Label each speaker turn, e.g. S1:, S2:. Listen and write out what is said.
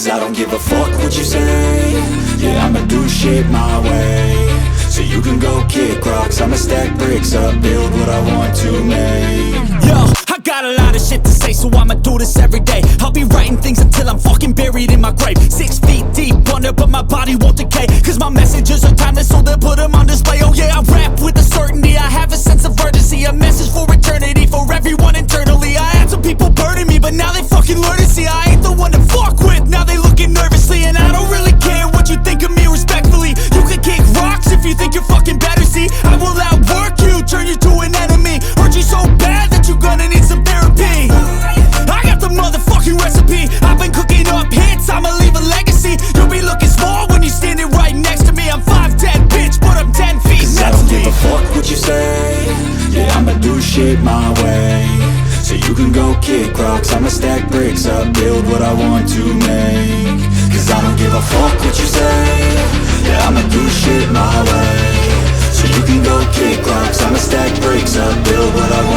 S1: Cause I don't give a fuck what you say. Yeah, I'ma do shit my way. So you can go kick rocks, I'ma stack bricks up, build what I want to make.
S2: Yo, I got a lot of shit to say, so I'ma do this every day. I'll be writing things until I'm fucking buried in my grave. 6 feet deep under, but my body won't decay. Cause my messages are timeless, so they'll put them on display. Oh yeah, I rap with a certainty, I have a sense of urgency. A message for eternity, for everyone internally. I had some people burning me, but now they fucking learn to see I ain't the one to fuck with, now they looking nervously. And I don't really care what you think of me, respectfully. You can kick rocks if you think you're fucking better, see. I will outwork you, turn you to an enemy. Hurt you so bad that you're gonna need some therapy. I got the motherfucking recipe. I've been cooking up hits, I'ma leave a legacy. You'll be looking small when you're standing right next to me. I'm 5'10", bitch, but I'm 10 feet
S1: Cause
S2: next
S1: I don't
S2: to me.
S1: give a fuck what you say. Yeah, I'ma do shit my way. So you can go kick rocks, I'ma stack bricks up, build what I want to make. Cause I don't give a fuck what you say. Yeah, I'ma do shit my way. So you can go kick rocks, I'ma stack bricks up, build what I want